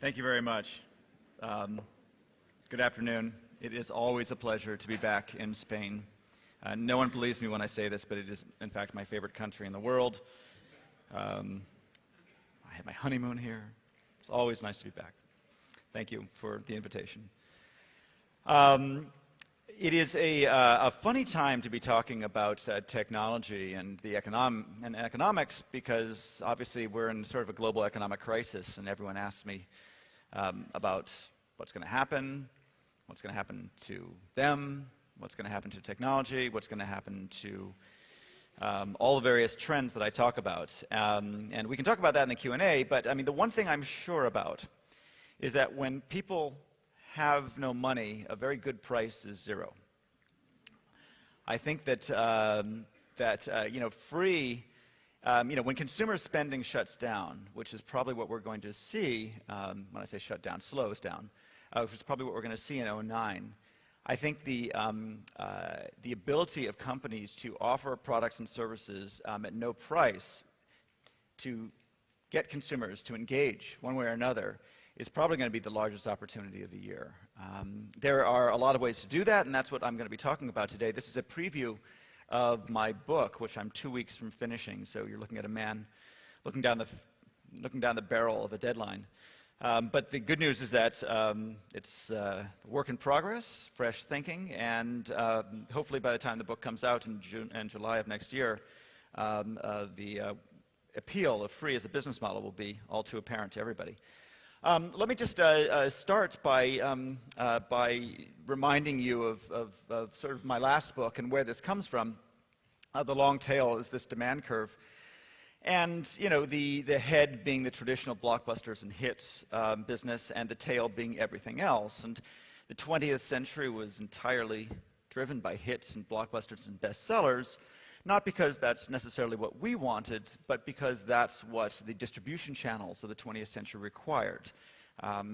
Thank you very much. Good afternoon. It is always a pleasure to be back in Spain. No one believes me when I say this, but it is, in fact, my favorite country in the world. I had my honeymoon here. It's always nice to be back. Thank you for the invitation. It is a funny time to be talking about technology and the economics, because obviously we're in sort of a global economic crisis, and everyone asks me about what's going to happen to them, what's going to happen to technology, what's going to happen to all the various trends that I talk about. And we can talk about that in the Q&A, but I mean, the one thing I'm sure about is that when people have no money, a very good price is zero. I think that free, when consumer spending shuts down, which is probably what we're going to see, when I say shut down, slows down, which is probably what we're going to see in 2009. I think the ability of companies to offer products and services at no price to get consumers to engage one way or another is probably going to be the largest opportunity of the year. There are a lot of ways to do that, and that's what I'm going to be talking about today. This is a preview of my book, which I'm 2 weeks from finishing, so you're looking at a man looking down the barrel of a deadline. But the good news is that it's work in progress, fresh thinking, and hopefully by the time the book comes out in June and July of next year, the appeal of free as a business model will be all too apparent to everybody. Let me just start by reminding you of sort of my last book and where this comes from. The long tail is this demand curve. And, the head being the traditional blockbusters and hits business, and the tail being everything else. And the 20th century was entirely driven by hits and blockbusters and bestsellers, not because that's necessarily what we wanted, but because that's what the distribution channels of the 20th century required.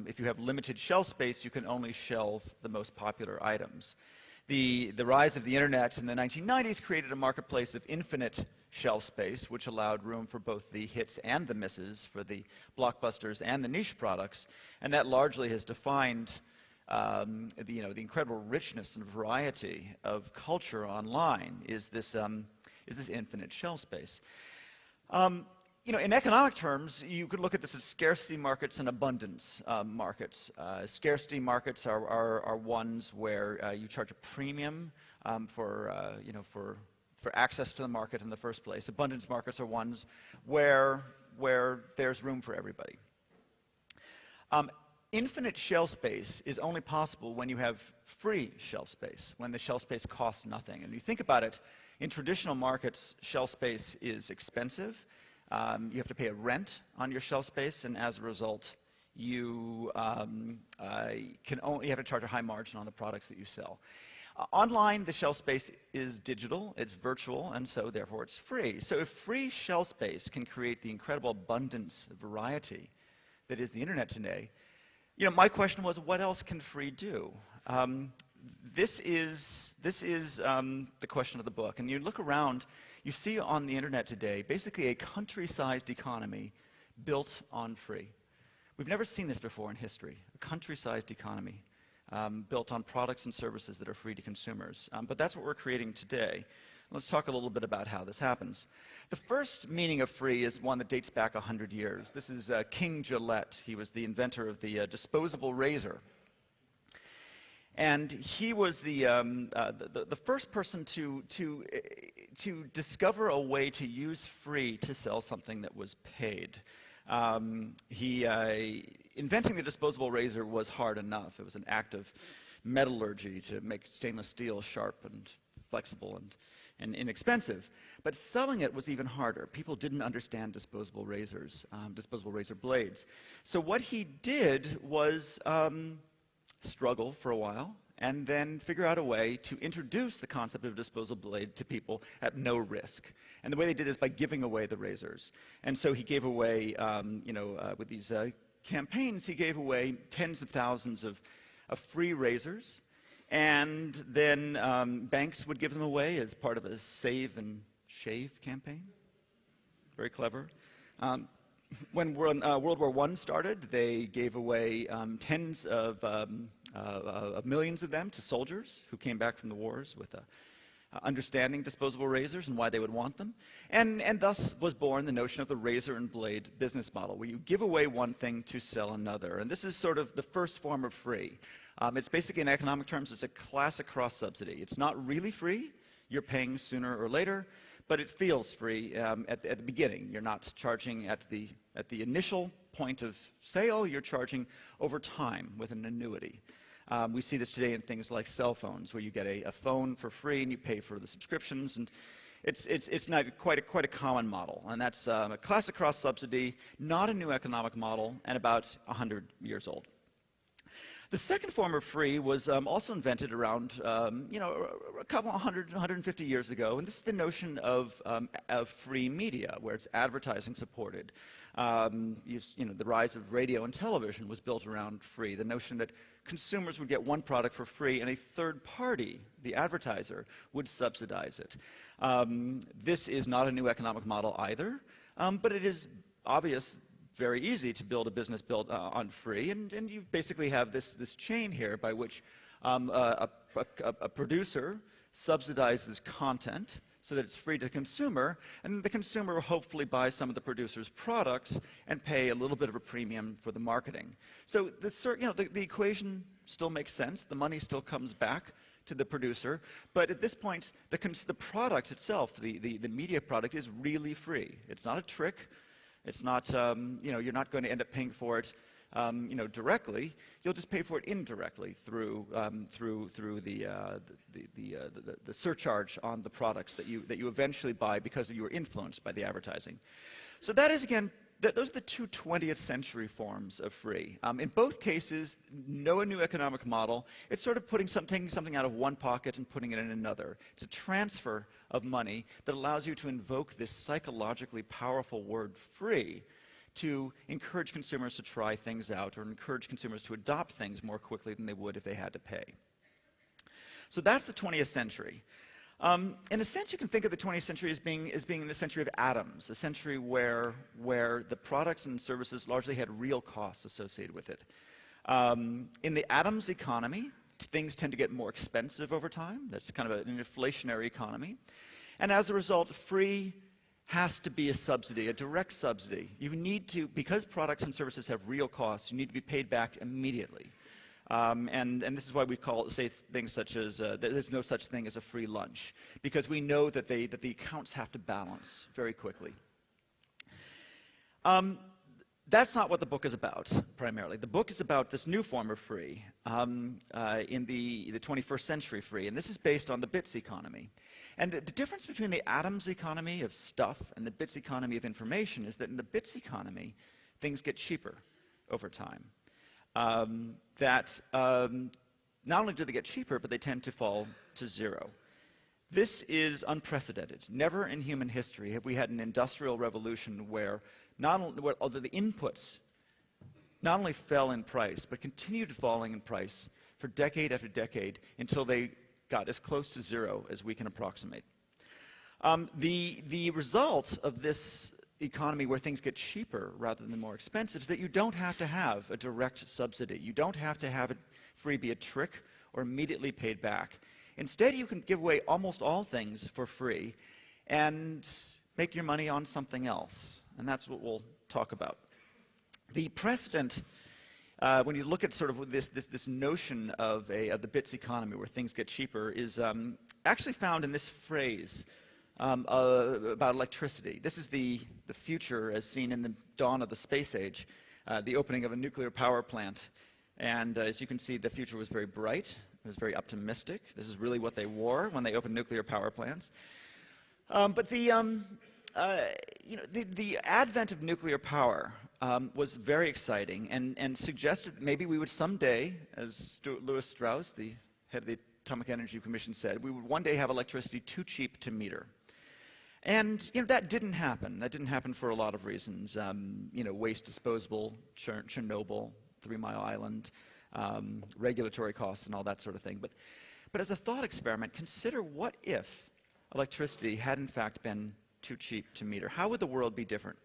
If you have limited shelf space, you can only shelve the most popular items. The rise of the internet in the 1990s created a marketplace of infinite shelf space, which allowed room for both the hits and the misses, for the blockbusters and the niche products, and that largely has defined the incredible richness and variety of culture online is this infinite shelf space. In economic terms, you could look at this as scarcity markets and abundance markets. Scarcity markets are ones where you charge a premium for access to the market in the first place. Abundance markets are ones where there's room for everybody. Infinite shelf space is only possible when you have free shelf space, when the shelf space costs nothing. And you think about it, in traditional markets, shelf space is expensive. You have to pay a rent on your shelf space, and as a result, you have to charge a high margin on the products that you sell. Online, the shelf space is digital, it's virtual, and so therefore it's free. So if free shelf space can create the incredible abundance of variety that is the internet today, my question was, what else can free do? This is the question of the book. And you look around, you see on the internet today basically a country-sized economy built on free. We've never seen this before in history, a country-sized economy built on products and services that are free to consumers. But that's what we're creating today. Let's talk a little bit about how this happens. The first meaning of free is one that dates back 100 years. This is King Gillette. He was the inventor of the disposable razor. And he was the first person to discover a way to use free to sell something that was paid. Inventing the disposable razor was hard enough. It was an act of metallurgy to make stainless steel sharp and flexible and inexpensive. But selling it was even harder. People didn't understand disposable razors, disposable razor blades. So what he did was struggle for a while and then figure out a way to introduce the concept of a disposable blade to people at no risk. And the way they did this by giving away the razors. And so he gave away, with these campaigns, he gave away tens of thousands of free razors. And then banks would give them away as part of a save and shave campaign. Very clever. when World War I started, they gave away tens of millions of them to soldiers who came back from the wars with understanding disposable razors and why they would want them. And thus was born the notion of the razor and blade business model, where you give away one thing to sell another. And this is sort of the first form of free. It's basically, in economic terms, it's a classic cross-subsidy. It's not really free. You're paying sooner or later, but it feels free at the beginning. You're not charging at the initial point of sale. You're charging over time with an annuity. We see this today in things like cell phones, where you get a phone for free and you pay for the subscriptions, and it's not quite a common model. And that's a classic cross-subsidy, not a new economic model, and about 100 years old. The second form of free was also invented around, a couple 150 years ago, and this is the notion of free media, where it's advertising supported. The rise of radio and television was built around free. The notion that consumers would get one product for free and a third party, the advertiser, would subsidize it. This is not a new economic model either, but it is obvious, very easy to build a business built on free, and you basically have this chain here by which a producer subsidizes content so that it's free to the consumer, and the consumer will hopefully buy some of the producer's products and pay a little bit of a premium for the marketing. So the equation still makes sense. The money still comes back to the producer, but at this point, the product itself, the media product, is really free. It's not a trick. It's not, you're not going to end up paying for it, directly. You'll just pay for it indirectly through the surcharge on the products that you eventually buy because you were influenced by the advertising. So that is, again, those are the two 20th century forms of free. In both cases, no new economic model. It's sort of putting something out of one pocket and putting it in another. It's a transfer of money that allows you to invoke this psychologically powerful word free to encourage consumers to try things out or encourage consumers to adopt things more quickly than they would if they had to pay. So that's the 20th century. In a sense, you can think of the 20th century as being the century of atoms, a century where the products and services largely had real costs associated with it. In the atoms economy, things tend to get more expensive over time. That's kind of an inflationary economy. And as a result, free has to be a subsidy, a direct subsidy. You need to, because products and services have real costs, you need to be paid back immediately. And this is why we say things such as there's no such thing as a free lunch, because we know that the accounts have to balance very quickly. That's not what the book is about, primarily. The book is about this new form of free, in the 21st century free, and this is based on the bits economy. And the difference between the atoms economy of stuff and the bits economy of information is that in the bits economy, things get cheaper over time. Not only do they get cheaper, but they tend to fall to zero. This is unprecedented. Never in human history have we had an industrial revolution where although the inputs not only fell in price, but continued falling in price for decade after decade until they got as close to zero as we can approximate. The result of this economy where things get cheaper rather than more expensive is that you don't have to have a direct subsidy. You don't have to have it free be a trick or immediately paid back. Instead, you can give away almost all things for free and make your money on something else. And that's what we'll talk about. The precedent, when you look at sort of this notion of the bits economy where things get cheaper, is actually found in this phrase about electricity. This is the future as seen in the dawn of the space age, the opening of a nuclear power plant. And as you can see, the future was very bright. It was very optimistic. This is really what they wore when they opened nuclear power plants. But the advent of nuclear power was very exciting and suggested that maybe we would someday, as Lewis Strauss, the head of the Atomic Energy Commission, said, we would one day have electricity too cheap to meter. And that didn't happen. That didn't happen for a lot of reasons. Waste disposal, Chernobyl, 3 Mile Island, regulatory costs and all that sort of thing. But as a thought experiment, consider what if electricity had in fact been too cheap to meter? How would the world be different?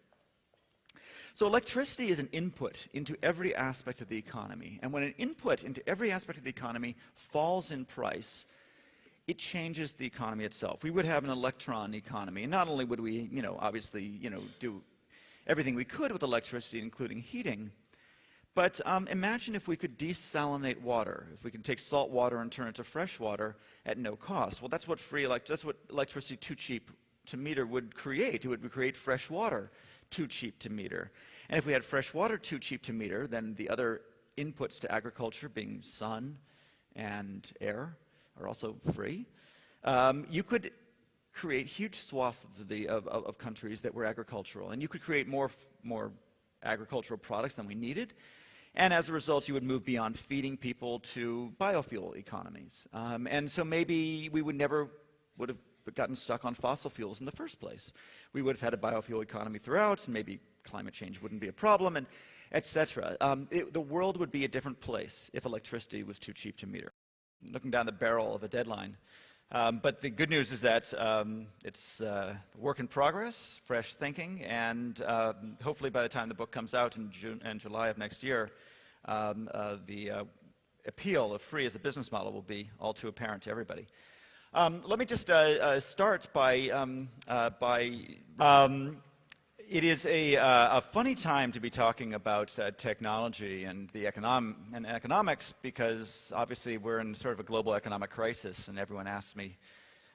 So electricity is an input into every aspect of the economy. And when an input into every aspect of the economy falls in price, it changes the economy itself. We would have an electron economy. And not only would we, obviously, do everything we could with electricity, including heating, but imagine if we could desalinate water, if we could take salt water and turn it to fresh water at no cost. Well, that's what electricity too cheap to meter would create. It would create fresh water too cheap to meter. And if we had fresh water too cheap to meter, then the other inputs to agriculture, being sun and air, are also free. You could create huge swaths of countries that were agricultural, and you could create more agricultural products than we needed. And as a result, you would move beyond feeding people to biofuel economies. And so maybe we would have gotten stuck on fossil fuels in the first place. We would have had a biofuel economy throughout, and maybe climate change wouldn't be a problem, and etc. The world would be a different place if electricity was too cheap to meter. Looking down the barrel of a deadline. But the good news is that it's work in progress, fresh thinking, and hopefully by the time the book comes out in June and July of next year, the appeal of free as a business model will be all too apparent to everybody. Let me just start by it is a funny time to be talking about technology and the economics, because obviously we're in sort of a global economic crisis, and everyone asks me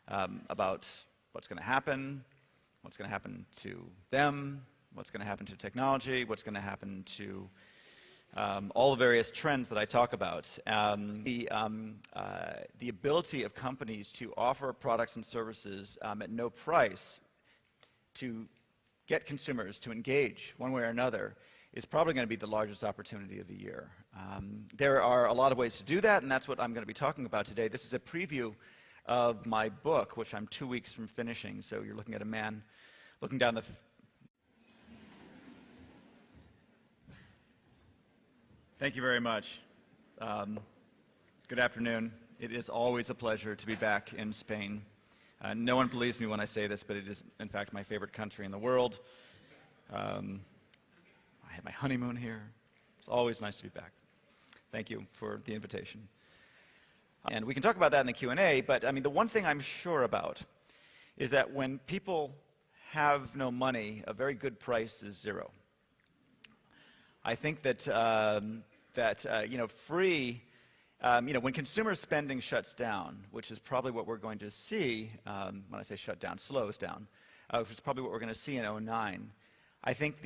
about what's going to happen to them, what's going to happen to technology, what's going to happen to all the various trends that I talk about. The ability of companies to offer products and services at no price to get consumers to engage one way or another is probably going to be the largest opportunity of the year. There are a lot of ways to do that, and that's what I'm going to be talking about today. This is a preview of my book, which I'm 2 weeks from finishing, so you're looking at a man looking down the... Thank you very much. Good afternoon. It is always a pleasure to be back in Spain. No one believes me when I say this, but it is, in fact, my favorite country in the world. I had my honeymoon here. It's always nice to be back. Thank you for the invitation. And we can talk about that in the Q&A, but I mean, the one thing I'm sure about is that when people have no money, a very good price is zero. I think that, free... when consumer spending shuts down, which is probably what we're going to see, when I say shut down, slows down, which is probably what we're going to see in 2009, I think